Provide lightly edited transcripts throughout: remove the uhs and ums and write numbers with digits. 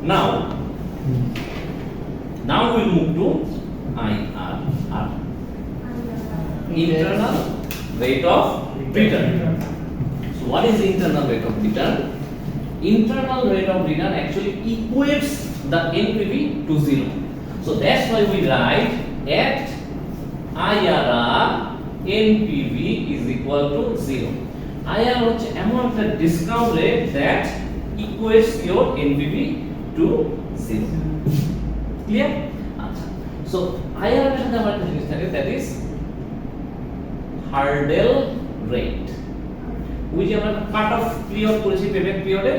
Now we'll move to IRR, internal rate of return. So what is the internal rate of return? Internal rate of return actually equates the NPV to 0. So that's why we write at IRR NPV is equal to 0. IRR হচ্ছে এমন একটা discount rate that equates your NPV to 0. Clear? আচ্ছা, so IRR এর সাথে আমার একটা জিনিস থাকে, that is hurdle rate. We যে আমরা কাট অফ পিরিয়ড করেছি পেমেন্ট পিরিয়ডে,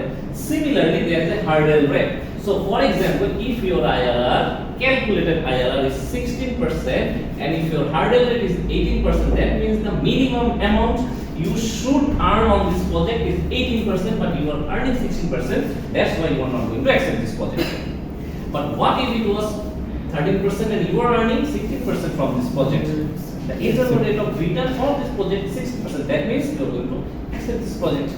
similarly there is a hurdle rate. So for example, if your IRR calculated IRR is 16% and if your hurdle rate is 18%, that means the minimum amount you should earn on this project is 18%, but you are earning 16%. That's why you are not going to accept this project. But what if it was 13% and you are earning 16% from this project? The internal rate of return for this project is 60%. That means you are going to accept this project.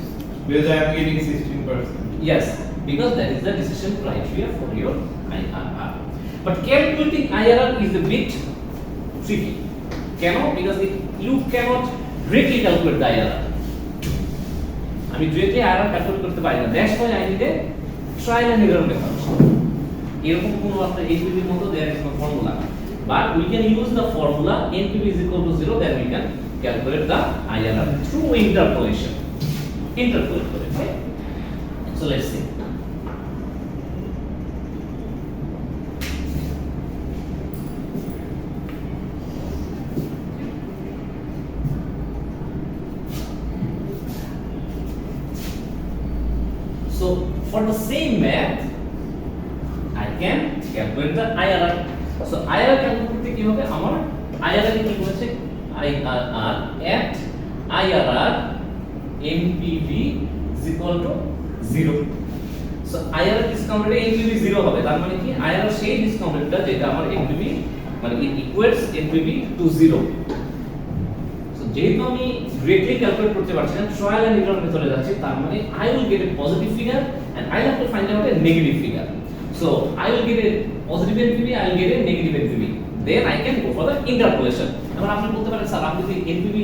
Because I am getting 16%. Yes, because that is the decision criteria for your IRR. But calculating IRR is a bit tricky. Cannot, because you cannot directly calculate the IRR. I mean, directly IRR calculate করতে পারি না. That's why I need a trial and error method. এরকম কোনো একটা HPV মতো there is no formula. But we can use the formula NPV is equal to 0, then we can calculate the IRR through interpolation. Interpolate, okay? So let's see. So for the same math, I can calculate the IRR. So IRR calculate করতে কি হবে? আমার IRR কি বলেছে? IRR at IRR NPV is equal to 0. So IRR discount rate NPV 0 হবে। তার মানে কি IRR সেই discount রেটটা যেটা আমার NPV মানে it equates NPV to 0. So যেহেতু আমি directly calculate করতে পারছি না, trial and error মেথডে যাচ্ছি, তার মানে I will get a positive figure and I have to find out a negative figure. So I will get a positive NPV, I will get a negative NPV. Then I can go for the interpolation. এখন আপনি বলতে পারেন sir আপনি যদি NPV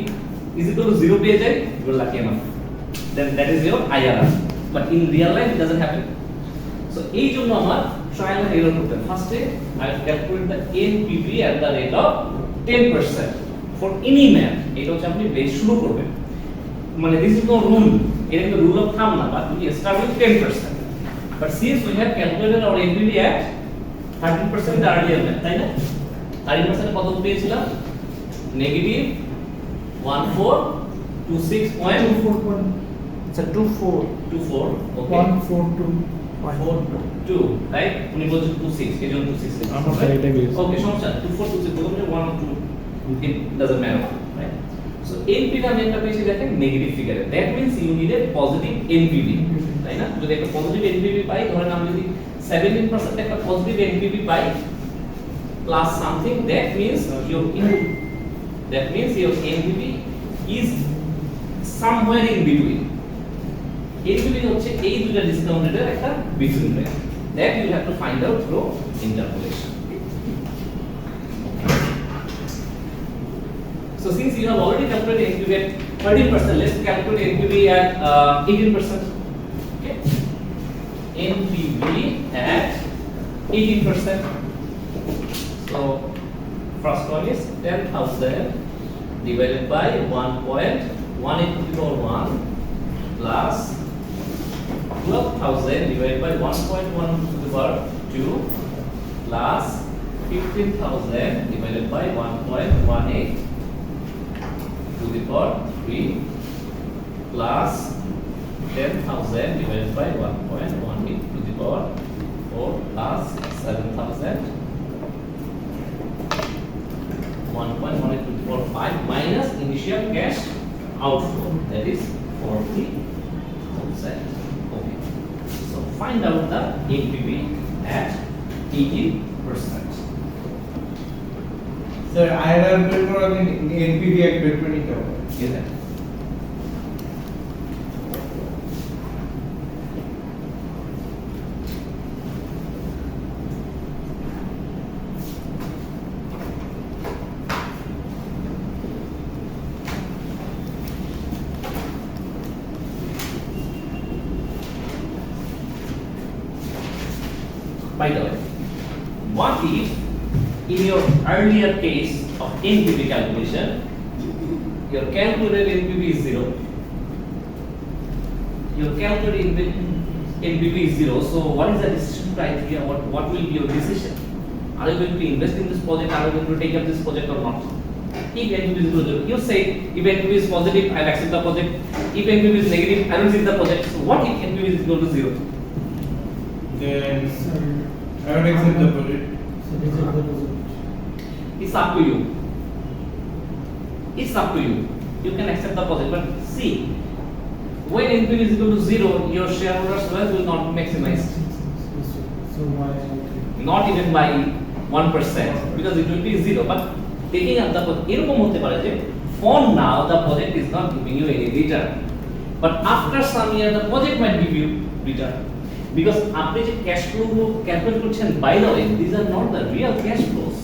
is equal to 0 পেয়ে যাই, you are lucky enough. Then that is your IRR. But in real life it doesn't happen. So এই জন্য আমার trial and error করতে হবে। First I will calculate the NPV at the rate of 10% for any math. এটা হচ্ছে আপনি base শুরু করবেন। মানে this is no rule. এটা কিন্তু rule of thumb না, but we start with 10%. But since we have calculated our NPV at 13% the earlier math, তাই না? 13% কত পেয়েছিলাম? Negative 1426.24. It's a 24, okay. 142, right? উনি বলছেন 26, এই জন্য 26 লিখছি। আমরা এটা বলেছি। Okay, সমস্যা 2426 বলতে 1 or 2 it doesn't matter, right? So NPV আমি একটা পেয়েছি দেখেন negative ফিগারে। That means you need a positive NPV, তাই না? যদি একটা পজিটিভ NPV পাই, ধরেন আমি যদি 17% একটা positive NPV pi plus something, that means your NPV is somewhere in between. NPV হচ্ছে এই দুটো ডিসকাউন্ট রেটের একটা between rate. That you have to find out through interpolation. So since you have already calculated NPV at 13%, let's calculate NPV at 18%. Okay. NPV at 18%. So first one is 10,000 divided by 1.18 to the power 1 plus 12,000 divided by 1.1 to the power 2 plus 15,000 divided by 1.18 to the power 3 plus 10,000 divided by 1.18 to the power 4 plus 7,000 1.18 to the power 5 minus initial cash outflow, that is 40,000. Okay. So find out the NPV at 80%. Sir, IRR বের করার আগে NPV এক বের করে নিতে হবে। Yes, sir. By the way, what if in your earlier case of NPV calculation, your calculated NPV is 0? Your calculated NPV is 0. So what is the decision criteria? What will be your decision? Are you going to invest in this project? Are you going to take up this project or not? If NPV is equal to 0, you say if NPV is positive, I'll accept the project. If NPV is negative, I don't accept the project. So what if NPV is equal to 0? Then I would accept the project. It's up to you. It's up to you. You can accept the project, but see, when NPV is equal to 0, your shareholders' wealth will not be maximized. Not even by 1%, because it will be 0. But taking up the project, for now the project is not giving you any return. But after some year, the project might give you return. Because আপনি যে cash flow calculate করছেন, by the way, these are not the real cash flows.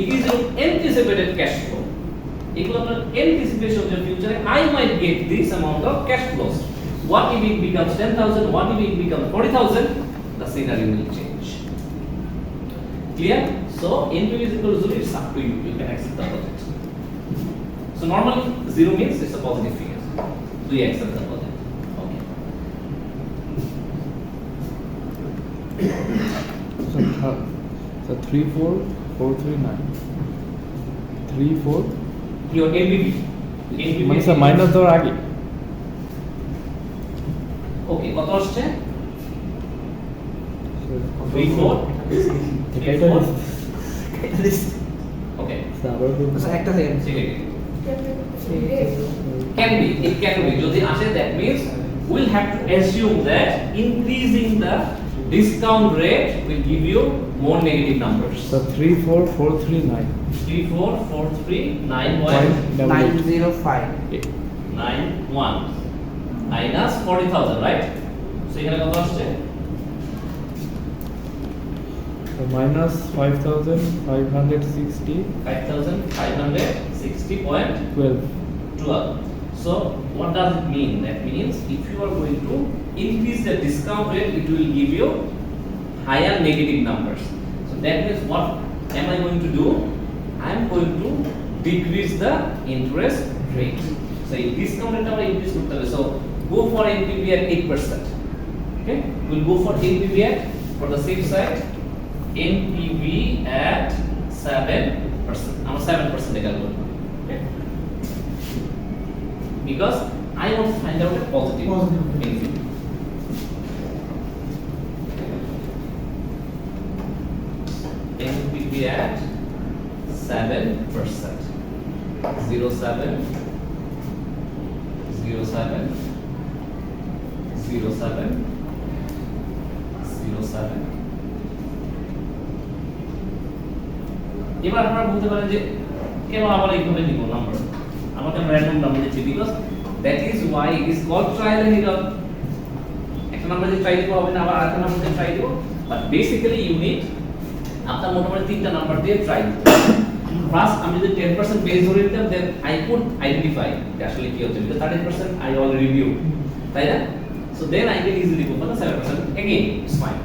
It is your anticipated cash flow. এগুলো আপনার anticipation of the future. I might get this amount of cash flows. What if it becomes 10,000? What if it becomes 40,000? The scenario will change. Clear? So NPV is equal to 0. It's up to you. You can accept the project. So normally 0 means it's a positive figure. Do you accept the project? Okay. So 34439. 34 Your NPV. মানে sir minus দেওয়ার আগে ওকে কত আসছে 34 ওকে আচ্ছা একটা second can be, it can be যদি আসে that means we'll have to assume that increasing the discount rate will give you more negative numbers. So 34439 34439.91 minus 40,000, right? So এখানে কত আসছে? So minus 5,560 5,560.12. 12. So what does it mean? That means if you are going to increase the discount rate, it will give you higher negative numbers. So that means what am I going to do? I am going to decrease the interest rate. So if discount rate আমরা increase করতে হবে, so go for NPV at 8%. Okay, we'll go for NPV at, for the safe side, NPV at 7%. আমরা 7% এ calculate করব. Okay, because I want to find out a positive NPV. NPV at 7%. 07 এবার আপনারা বলতে পারেন যে কেন আবার এইভাবে নিব নাম্বার, আমাকে আমরা র্যান্ডম নাম্বার দিচ্ছি, because that is why it is called trial and error. একটা নাম্বার দিয়ে ট্রাই দিব হবে না, আবার আরেকটা নাম্বার দিয়ে ট্রাই দিব, বাট বেসিক্যালি ইউ নিড আপনার মোটামুটি তিনটা নাম্বার দিয়ে ট্রাই দিতে। ফার্স্ট আমি যদি 10% বেস ধরে নিতাম, দেন আই কুড আইডেন্টিফাই আসলে কি হচ্ছে, বিকজ 13% আই অলরেডি নিউ, তাই না? So then I can easily go for the 7%। Again it's fine.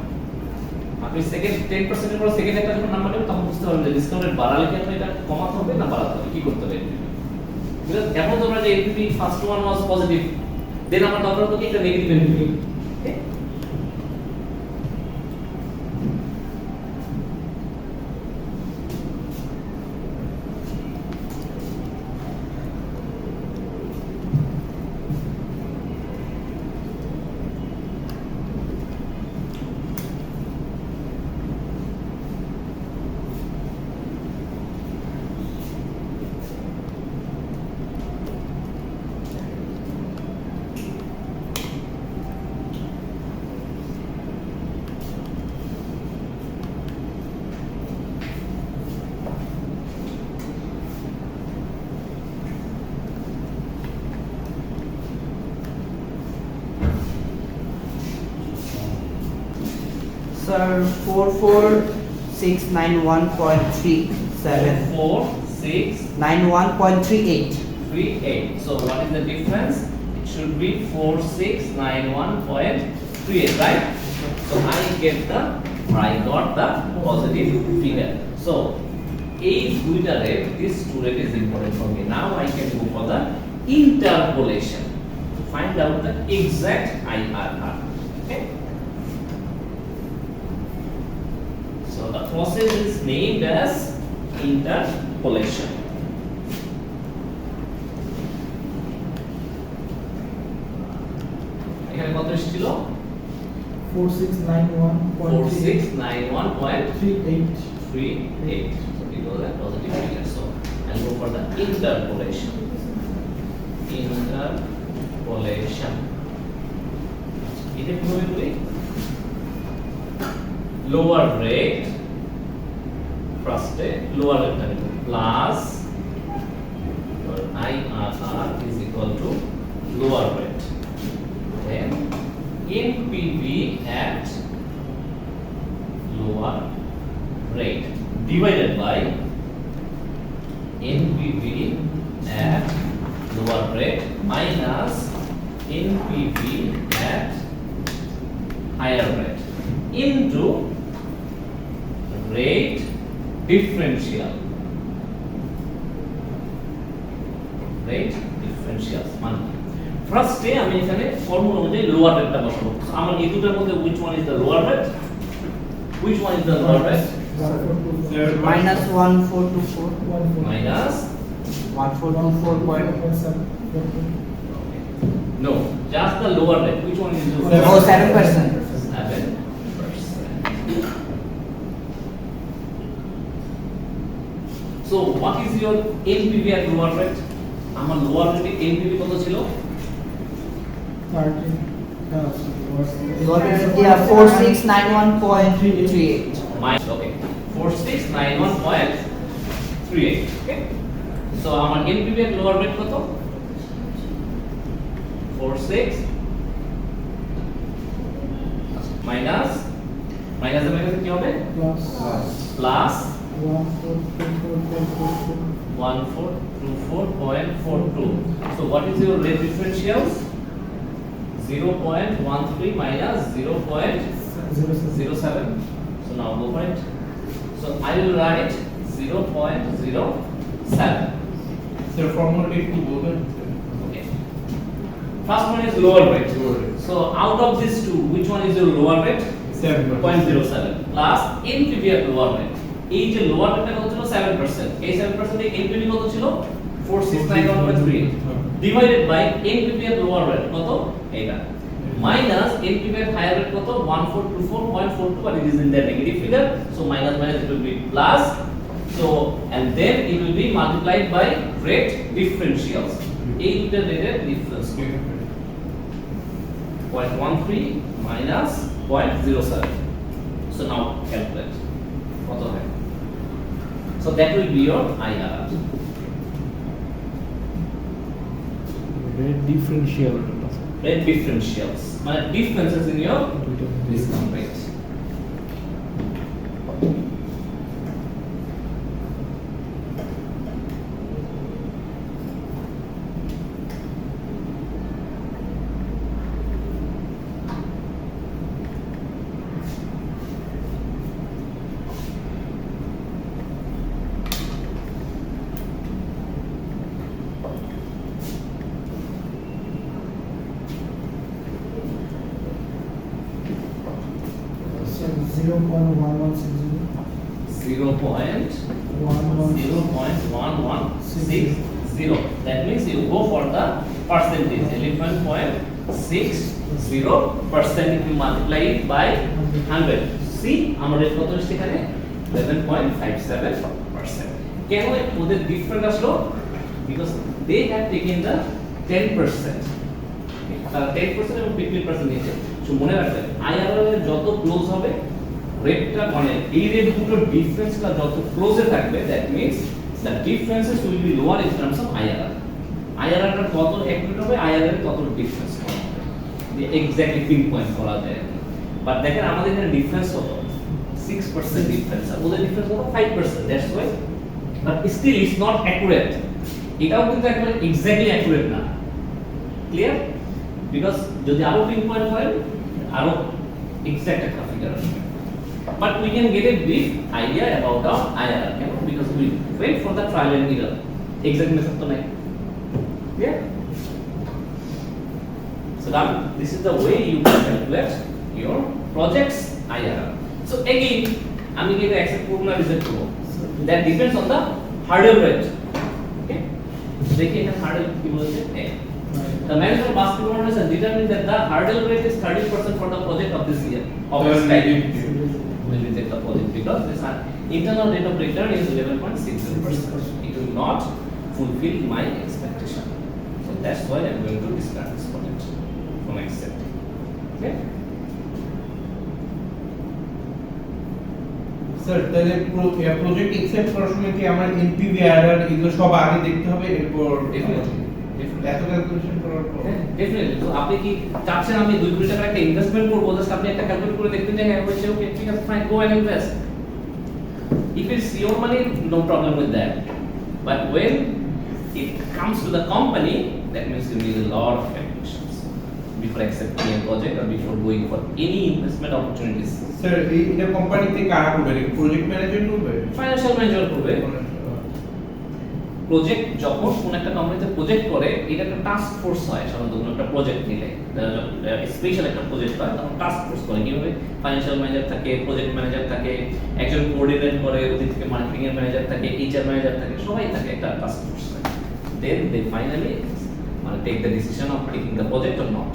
আপনি সেকেন্ড 10% এর পর সেকেন্ড একটা যখন নাম্বার নেবেন, তখন বুঝতে পারবেন যে ডিসকাউন্ট রেট বাড়ালে কি আপনার এটা কমাতে হবে না বাড়াতে হবে, কি করতে হবে। বিকজ এখন তোমরা যে NPV first one was positive, then আমরা দরকার তো কি একটা negative NPV. Sir, 44691.37. 91.38. 44691.38. So what is the difference? It should be 4691.38, right? So I get the I got the positive figure. So এই দুইটা rate, this two rate is important for me. Now I can go for the interpolation to find out the exact IRR. Okay. So the process is named as interpolation. এখানে কত এসেছিল? 4691.38. So below that positive figure. So I'll go for the interpolation. Interpolation. এটা কিভাবে করি? Lower rate. First lower rate plus your IRR is equal to lower rate. Then NPV at lower rate divided by NPV at lower rate minus NPV at higher rate into rate differential. Rate differential মানে ফার্স্টে আমি এখানে formula অনুযায়ী lower রেটটা বসাবো। আমার এই দুটোর মধ্যে which one is the lower rate? Which one is the lower rate? minus 1424 Minus 1424.7. no, just the lower rate. Which one is the Oh, 7%. 7%. So what is your NPV at lower rate? আমার lower rate NPV কত ছিল? 4691.38. Okay, 4691.38. Okay, so আমার NPV at lower rate কত? 46 minus এর minus কি হবে? Plus 1424.42. So what is your rate differential? 0.13 minus 0.07. So now go for it. So I will write 0.07. So formula take to go there. Okay. First one is lower rate. So out of these two, which one is your lower rate? 0.07 plus NPV at lower rate. এই যে lower রেটটা কত ছিল? 7%. এই 7% এর NPV কত ছিল? 4691.3 divided by NPV at lower rate কত? এইটা minus NPV at higher rate কত? 1424.42, but it is in the negative figure, so minus it will be plus. So and then it will be multiplied by rate differentials. এই দুটো রেটের difference 0.13 minus 0.07. So now calculate কত হয়? So that will be your IRR. Rate differential. Rate differentials মানে differences in your discount rate. So 0.1160. 0.1160. That means you go for the percentage 11.60% if you multiply it by 100. See আমাদের কত আসছে এখানে 11.57%. কেন ওদের different আসলো? Because they have taken the 10%. তারা 10% এবং 15% নিয়েছে। সো মনে রাখবেন IRR এর যত ক্লোজ হবে রেটটা মানে এই রেট দুটোর ডিফারেন্সটা যত ক্লোজে থাকবে that means the differences will be lower in terms of IRR. IRR টা কত অ্যাকুরেট হবে IRR এর তত ডিফারেন্স হবে। যে এক্স্যাক্টলি পিন পয়েন্ট করা যায়। বাট দেখেন আমাদের এখানে ডিফারেন্স কত? 6% ডিফারেন্স। আর ওদের ডিফারেন্স কত? 5%. That's why but still it's not accurate. এটাও কিন্তু একেবারে এক্স্যাক্টলি অ্যাকুরেট না। ক্লিয়ার? বিকজ যদি আরো পিন পয়েন্ট হয় আরো এক্সাক্ট একটা ফিগার আসবে। but we can get a brief idea about our IRR, because we wait for the trial and error. Exact method to nahi. Yeah. So now this is the way you can calculate your project's IRR. So again, আমি কি এটা accept করব না reject করব? That depends on the hurdle rate. Okay? দেখি এখানে hurdle কি বলছে? The management basket orders has determined that the hurdle rate is 30% for the project of this year. Of this type. Will reject the project because this internal rate of return is 11.60%. It will not fulfill my expectation. So that's why I'm going to discard this project from accepting. Okay? Sir তাহলে project except করার সময় কি আমার NPV RR এগুলো সব আগে দেখতে হবে এরপর এত ক্যালকুলেশন করার পর ডেফিনেটলি। তো আপনি কি চাচ্ছেন আমি 2 কোটি টাকার একটা ইনভেস্টমেন্ট করব, জাস্ট আপনি একটা ক্যালকুলেট করে দেখতেন যে হ্যাঁ হয়েছে, ওকে ঠিক আছে fine, go and invest. If it's your money, no problem with that. But when it comes to the company, that means you need a lot of calculations before accepting a project or before going for any investment opportunities. Sir এটা কোম্পানিতে কারা করবে? Project manager করবে? Financial manager করবে। Project যখন কোন একটা কোম্পানিতে প্রজেক্ট করে, এটা একটা টাস্ক ফোর্স হয় সাধারণত কোনো একটা প্রজেক্ট নিলে, স্পেশাল একটা প্রজেক্ট হয় তখন টাস্ক ফোর্স করে। কিভাবে? ফাইন্যান্সিয়াল ম্যানেজার থাকে, প্রজেক্ট ম্যানেজার থাকে, একজন কোঅর্ডিনেট করে, ওদিক থেকে মার্কেটিং এর ম্যানেজার থাকে, এইচআর ম্যানেজার থাকে, সবাই থাকে, একটা টাস্ক ফোর্স হয়। দেন দে finally take the decision of taking the project or not.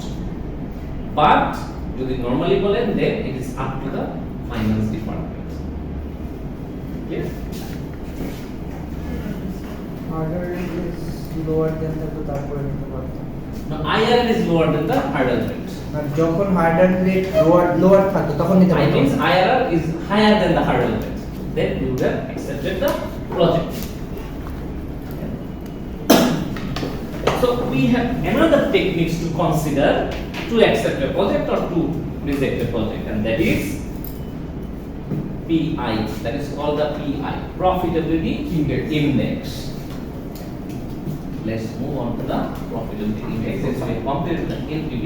But যদি normally বলেন, then it is up to the finance department. Yes? Hurdle rate is lower than the তারপরে নিতে পারতাম। No, IRR is lower than the hurdle rate. আর যখন hurdle rate lower থাকতো তখন নিতে I পারতাম। means IRR is higher than the hurdle rate. Then you would have accepted the project. So we have another techniques to consider to accept a project or to reject a project, and that is PI. That is called the PI, Profitability Index. Let's move on to the Profitability Index as we compare the NPV.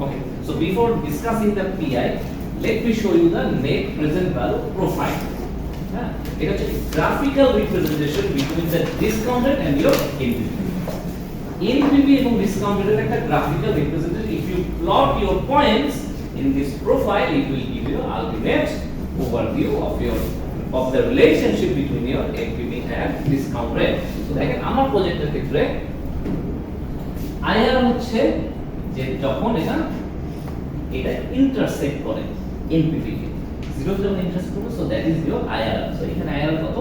Okay, so before discussing the PI, let me show you the net present value profile. It is a graphical representation between the discount rate and your NPV. NPV and discount rate is a graphical representation. If you plot your points in this profile, it will give you ultimate overview of the relationship between your NPV and discount rate. So দেখেন আমার প্রজেক্টের ক্ষেত্রে IRR হচ্ছে যে যখন এটা intersect করে NPV কে 0 যখন ইন্টারসেক্ট করবে, so that is your IRR. So এখানে IRR কত?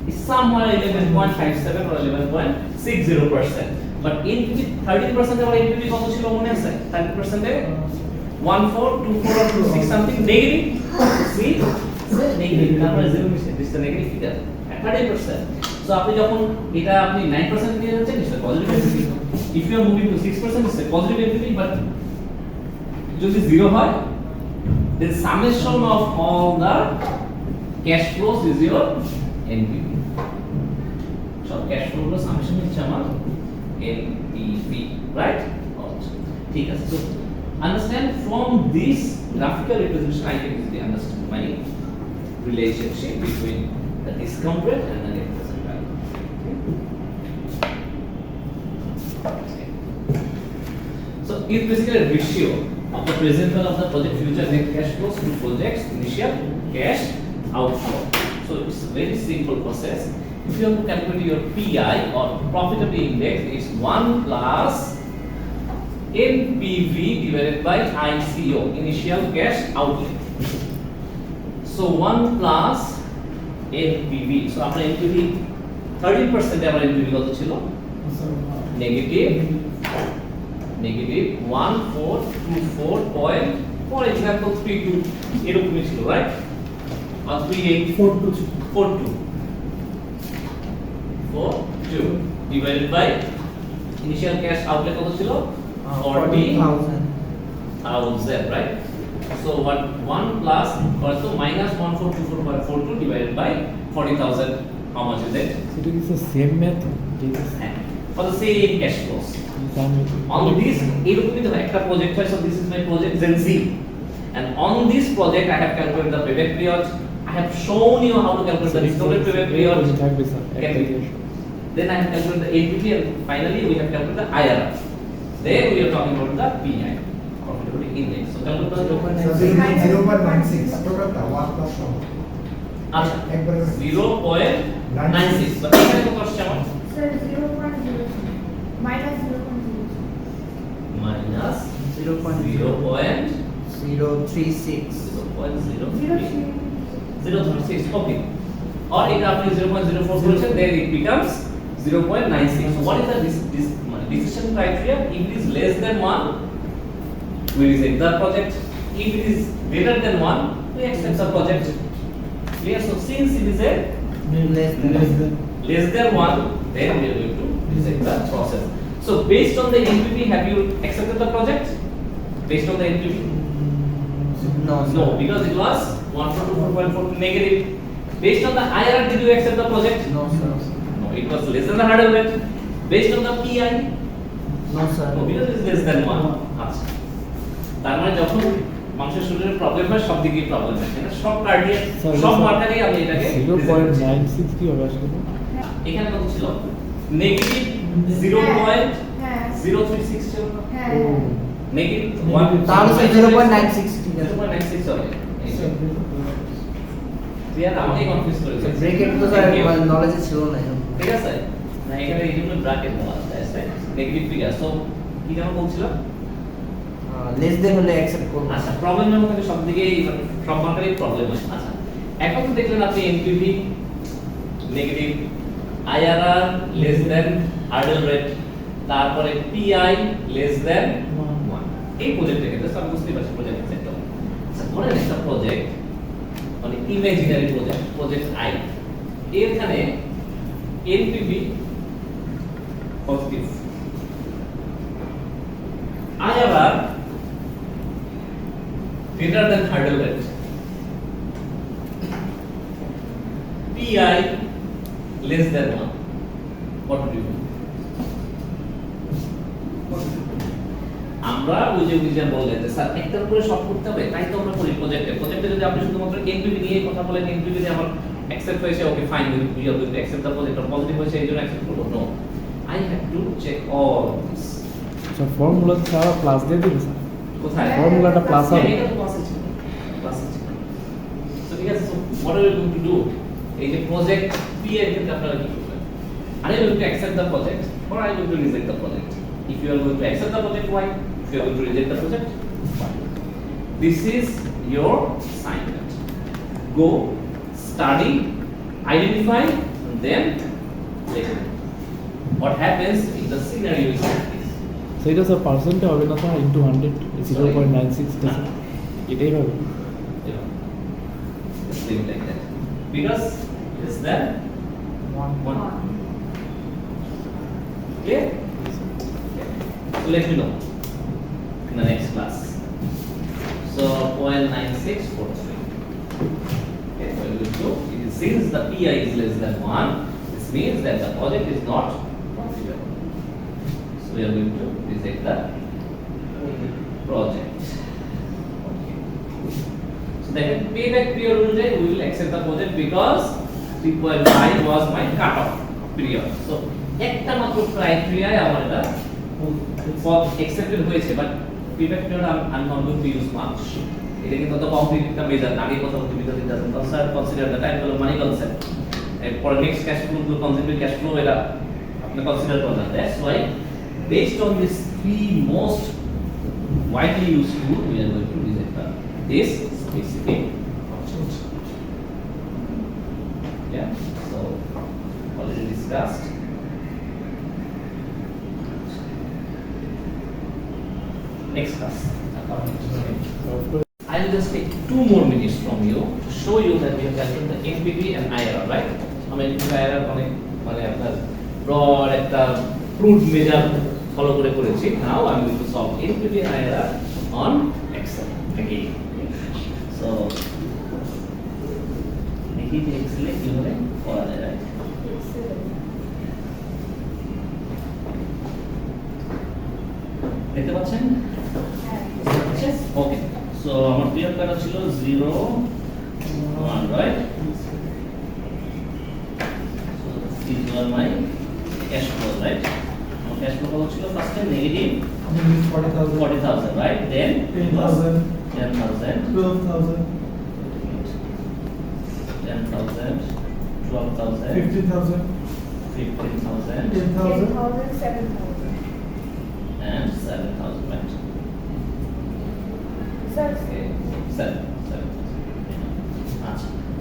is somewhere 11.57 or 11.60%. But NPV 30% এর NPV কত ছিল মনে আছে? 30% এ 1424 or 26 something negative. See, negative number 0 this is the negative figure at 30%. So আপনি যখন এটা আপনি 9% দিয়ে যাচ্ছেন, it's a positive NPV. If you are moving to 6%, it's a positive NPV, but যদি 0 হয়, the summation of all the cash flows is your NPV. So cash flow plus summation হচ্ছে আমার NPV, right? ঠিক আছে। So understand from this graphical representation, I can easily understand my relationship between the discount rate and the net present value. Okay. So it's basically a ratio of the present value of the project future net cash flows to project's initial cash outflow. So it's a very simple process. If you have to calculate your PI or profitability index, it's 1 plus NPV divided by ICO, initial cash outlay. So 1 plus NPV. So after NPV 30% our NPV কত ছিল? Negative 1424. For example 32 এরকমই ছিল, right? Or 3842 divided by initial cash outlay কত ছিল? 40,000, right? So what 1 plus also minus 1424/42 divided by 40,000, how much is it? So it is the same method. for the same cash flows. On this, এরকমই দেখো একটা project হয়, so this is my project Gen Z, and on this project I have calculated the payback period. I have shown you how to calculate the discounted payback period. Then I have calculated the NPV, and finally we have calculated the IRR. Then we are talking about the PI, profitability index. So calculate the 0.96 টোটালটা 1 plus সম আচ্ছা একবারে 0.96 but এখানে কত আসছে আমার Sir, 0.02 minus 0.02. minus 0.036 0.036 okay, or if আপনি 0.04 করেছেন then it becomes 0.96. So what is the decision criteria? If it is less than 1 we reject the project, if it is greater than 1 we accept the project. Clear? So since it is a less than 1 then we are going to reject the process. So based on the NPV, have you accepted the project based on the NPV? No, because it was 142.4 negative. Based on the IRR, did you accept the project? No, sir. No, it was less than the hurdle rate. Based on the PI? No, sir. No, because it is less than 1. আচ্ছা তার মানে যখন মানুষের শরীরে problem হয় সব দিকেই problem হয় না, সব কার্ডিয়াক সব মার্কারেই আমি এটাকে 0.96 কি হবে আসলে? এখানে কত ছিল নেগেটিভ 0.036 ছিল হ্যাঁ নেগেটিভ 1 তাহলে স্যার 0.96 ঠিক আছে 0.96 হবে ক্লিয়ার? আমাকে কনফিউজ করেছে ব্রেকেট তো স্যার নলেজে ছিল না ঠিক আছে না, এখানে এই জন্য ব্র্যাকেট দেওয়া আছে নেগেটিভ ফিগার। সো কি যেন বলছিলাম লেস দেন হলে অ্যাকসেপ্ট করব। আচ্ছা প্রবলেমের মধ্যে সব দিকেই মানে সব মার্কারেই প্রবলেম হয়। আচ্ছা এখন তো দেখলেন আপনি NPV negative, IRR less than hurdle rate, তারপরে পিআই লেস দেন 1। এই প্রজেক্টের ক্ষেত্রে সব বুঝতেই পারছেন প্রজেক্টের ক্ষেত্রে। আচ্ছা ধরেন একটা প্রজেক্ট মানে ইমাজিনারি প্রজেক্ট আই, এখানে NPV positive, IRR greater than hurdle rate, PI less than 1. What do you do? আমরা ওই যে বললেন যে স্যার একটার উপরে সব করতে হবে, তাই তো আমরা করি প্রজেক্টে যদি আপনি শুধুমাত্র এনপিভি নিয়ে কথা বলেন, এনপিভি তে আমার অ্যাকসেপ্ট হয়েছে, okay fine, we are going to accept the project, আর পজিটিভ হয়েছে এইজন্য অ্যাকসেপ্ট করব। No, I have to check all this. আচ্ছা ফর্মুলা ছাড়া প্লাস দিয়ে দিবে স্যার? কোথায় ফর্মুলাটা প্লাস হবে? এটা তো প্লাস আছে, প্লাস আছে। সো ঠিক আছে, so what are you going to do? এই যে প্রজেক্ট পি এর ক্ষেত্রে আপনারা কি করবেন? Are you going to accept the project or are you going to reject the project? If you are going to accept the project, why? If you are going to reject the project, why? This is your assignment. Go study, identify, and then let it. What happens if the scenario is like this? সেইটা sir পার্সেন্টে হবে না sir into 100 0.96 টা sir এটাই হবে। Yeah. Just leave it like that. Because it's there. One. Clear? So let me know in the next class. So 0.9643. Okay, so we will do. It is, since the PI is less than 1, this means that the project is not profitable. So we are going to reject the project. Okay. So then payback period অনুযায়ী we will accept the project because 3.5 was my cutoff period. So একটা মাত্র ক্রাইটেরিয়ায় আমার এটা accepted হয়েছে, but payback period I'm not going to use much. এটা কিন্তু তো complete একটা মেজার, আগে কথা বলতে because it doesn't consider the time for money concept. এরপর next cash flow to consider cash flow, এটা আপনি কনসিডার করবেন। That's why based on these three most widely used tool, we are going to reject this specific project. Yeah, so already discussed. Next class. I will just take 2 more minutes from you to show you that we have calculated the NPV and IRR, right? I mean, IRR মানে আপনার broad একটা crude measure follow করেছি। Now I am going to solve NPV and IRR on Excel again. So দেখি যে Excel এ কিভাবে করা যায়, right? দেখতে পাচ্ছেন? হ্যাঁ। ওকে, সো আমার পিরিয়ড কাটা ছিল 0 1, right? So these were my cash flow, right? আমার cash flow কত ছিল ফার্স্টে negative 40,000, right? Then it was 10,000, 12,000, 10,000, 12,000, 15,000, 15,000, 10,000, 10,000, 7,000. and 7,000, right? Sir, Okay, 7,000.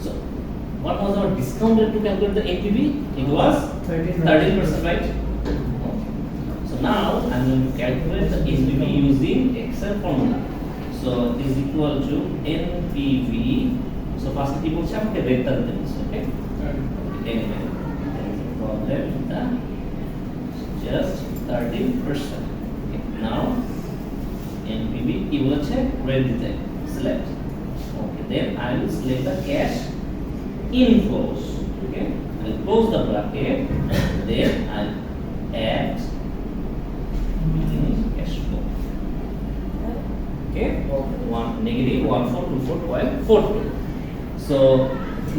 So, what was our discount rate to calculate the APV? It was 13%, right? So now I'm going to calculate the APV using Excel formula. So is equal to NPV. So first কি বলছে আমাকে রেটটা দিতে বলছে, ওকে? Anyway, there is a problem with the just 13%. Okay, now NPV কি বলেছে rate দিতে select. Okay, then I will select the cash inflows. Okay, I'll close the bracket. Then I'll add cash flow. Okay, one negative 1424.42. So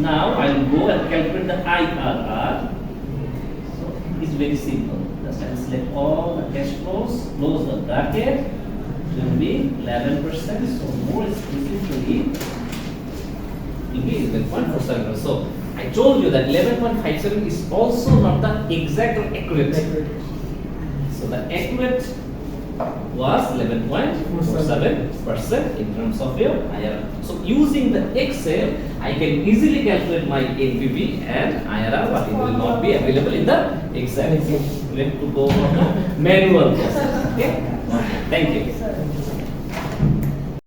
now I'll go and calculate the IRR. So it's very simple. Just I'll select all the cash flows, close the bracket. It will be 11%. So more specifically, it will be 11.47. So I told you that 11.57 is also not the exact or accurate. So the accurate was 11.47% in terms of your IRR. So using the Excel, I can easily calculate my NPV and IRR, but it will not be available in the Excel. We have to go for the manual process. Okay? Thank you.